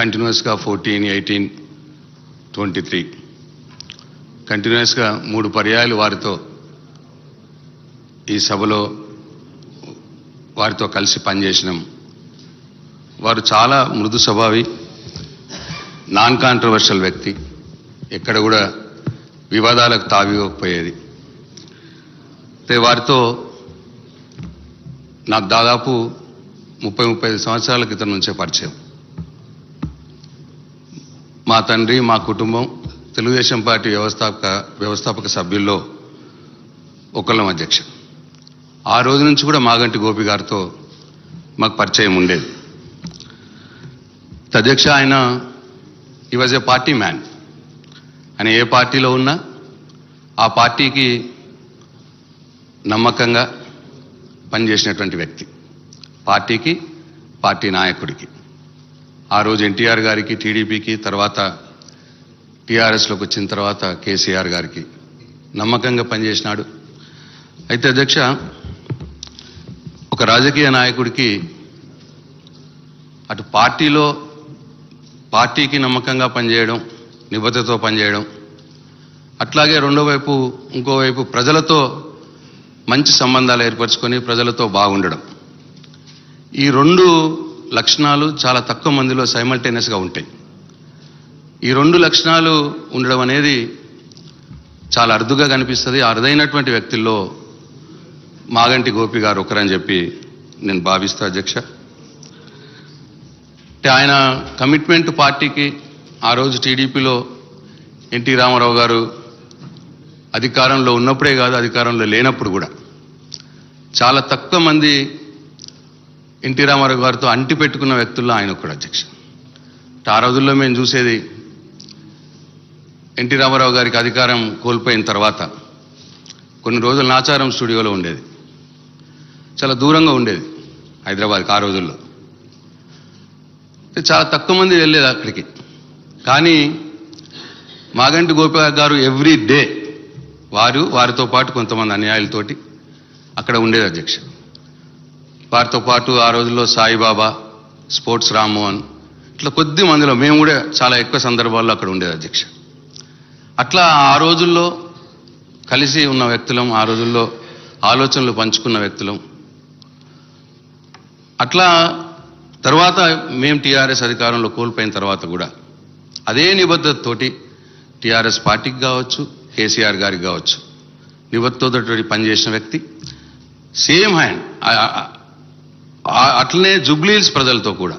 కంటిన్యూస్గా 14, 18, 23 కంటిన్యూస్గా 3 పర్యాయాలు వారితో ఈ సభలో వారితో కలిసి పనిచేసినాం. వారు చాలా మృదు స్వభావి, నాన్ కాంట్రవర్షియల్ వ్యక్తి, ఎక్కడ కూడా వివాదాలకు తావివ్వకపోయేది. అయితే వారితో నాకు దాదాపు 30-35 సంవత్సరాల క్రితం నుంచే పరిచయం. మా తండ్రి, మా కుటుంబం తెలుగుదేశం పార్టీ వ్యవస్థాపక సభ్యుల్లో ఒకళ్ళం అధ్యక్ష. ఆ రోజు నుంచి కూడా మాగంటి గోపి గారితో మాకు పరిచయం ఉండేది. అధ్యక్ష, ఆయన ఈ వాజ్ ఏ పార్టీ మ్యాన్. ఆయన ఏ పార్టీలో ఉన్నా ఆ పార్టీకి నమ్మకంగా పనిచేసినటువంటి వ్యక్తి, పార్టీకి, పార్టీ నాయకుడికి. ఆ రోజు ఎన్టీఆర్ గారికి, టీడీపీకి, తర్వాత టీఆర్ఎస్లోకి వచ్చిన తర్వాత కేసీఆర్ గారికి నమ్మకంగా పనిచేసినాడు. అయితే అధ్యక్ష, ఒక రాజకీయ నాయకుడికి అటు పార్టీకి నమ్మకంగా పనిచేయడం, నిబద్ధతతో పనిచేయడం, అట్లాగే ఇంకోవైపు ప్రజలతో మంచి సంబంధాలు ఏర్పరచుకొని ప్రజలతో బాగుండడం, ఈ 2 లక్షణాలు చాలా తక్కువ మందిలో సైమల్టేనియస్గా ఉంటాయి. ఈ 2 లక్షణాలు ఉండడం అనేది చాలా అరుదుగా కనిపిస్తుంది. అరుదైనటువంటి వ్యక్తుల్లో మాగంటి గోపి గారు ఒకరని చెప్పి నేను భావిస్తా అధ్యక్ష. అంటే ఆయన కమిట్మెంట్ పార్టీకి, ఆ రోజు టీడీపీలో ఎన్టీ రామారావు గారు అధికారంలో ఉన్నప్పుడే కాదు, అధికారంలో లేనప్పుడు కూడా చాలా తక్కువ మంది ఎన్టీ రామారావు గారితో అంటి పెట్టుకున్న వ్యక్తుల్లో ఆయన ఒకడు అధ్యక్ష. ఆ రోజుల్లో మేము చూసేది, ఎన్టీ రామారావు గారికి అధికారం కోల్పోయిన తర్వాత కొన్ని రోజులు నాచారం స్టూడియోలో ఉండేది. చాలా దూరంగా ఉండేది హైదరాబాద్కి. ఆ రోజుల్లో చాలా తక్కువ మంది వెళ్ళేది అక్కడికి. కానీ మాగంటి గోపి గారు ఎవ్రీ డే వారితో పాటు కొంతమంది అన్యాయులతోటి అక్కడ ఉండేది అధ్యక్ష. వారితో పాటు ఆ రోజుల్లో సాయిబాబా, స్పోర్ట్స్ రామ్మోహన్, ఇట్లా కొద్ది మందిలో మేము కూడా చాలా ఎక్కువ సందర్భాల్లో అక్కడ ఉండేది అధ్యక్ష. అట్లా ఆ రోజుల్లో కలిసి ఉన్న వ్యక్తులం, ఆ రోజుల్లో ఆలోచనలు పంచుకున్న వ్యక్తులం. అట్లా తర్వాత మేము టీఆర్ఎస్ అధికారంలో కోల్పోయిన తర్వాత కూడా అదే నిబద్ధతతోటి టీఆర్ఎస్ పార్టీకి కావచ్చు, కేసీఆర్ గారికి కావచ్చు, నిబద్ధతతోటి పనిచేసిన వ్యక్తి. సేమ్ హ్యాండ్ అట్లనే జుబ్లీహిల్స్ ప్రజలతో కూడా.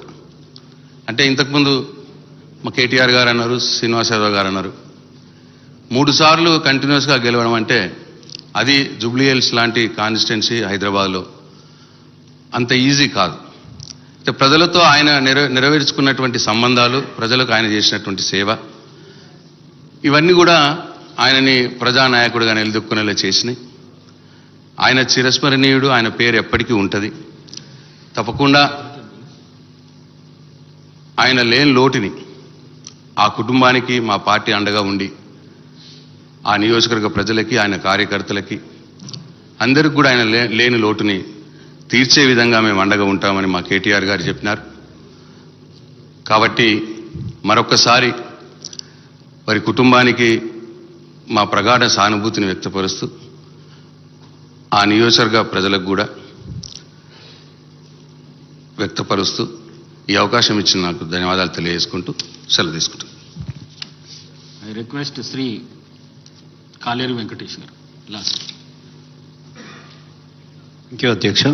అంటే ఇంతకుముందు మా కేటీఆర్ గారు అన్నారు, శ్రీనివాస్ యాదవ్ గారు అన్నారు, 3 సార్లు కంటిన్యూస్గా గెలవడం అంటే అది జుబ్లీహిల్స్ లాంటి కాన్స్టిట్యున్సీ హైదరాబాద్లో అంత ఈజీ కాదు. అంటే ప్రజలతో ఆయన నెరవేర్చుకున్నటువంటి సంబంధాలు, ప్రజలకు ఆయన చేసినటువంటి సేవ, ఇవన్నీ కూడా ఆయనని ప్రజానాయకుడిగా నిలదొక్కునేలా చేసినాయి. ఆయన చిరస్మరణీయుడు, ఆయన పేరు ఎప్పటికీ ఉంటుంది. తప్పకుండా ఆయన లేని లోటుని ఆ కుటుంబానికి మా పార్టీ అండగా ఉండి, ఆ నియోజకవర్గ ప్రజలకి, ఆయన కార్యకర్తలకి, అందరికి కూడా ఆయన లేని లోటుని తీర్చే విధంగా మేము అండగా ఉంటామని మా కేటీఆర్ గారు చెప్పినారు. కాబట్టి మరొక్కసారి వారి కుటుంబానికి మా ప్రగాఢ సానుభూతిని వ్యక్తపరుస్తూ, ఆ నియోజకవర్గ ప్రజలకు కూడా వ్యక్తపరుస్తూ ఈ అవకాశం ఇచ్చిన నాకు ధన్యవాదాలు తెలియజేసుకుంటూ సెలవు తీసుకుంటాను. ఐ రిక్వెస్ట్ శ్రీ కాలేరు వెంకటేష్ గారు లాస్ట్. థ్యాంక్ యూ అధ్యక్ష.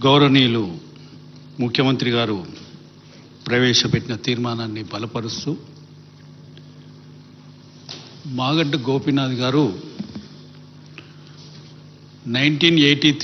గౌరవనీయులు ముఖ్యమంత్రి గారు ప్రవేశపెట్టిన తీర్మానాన్ని బలపరుస్తూ మాగంటి గోపీనాథ్ గారు 1983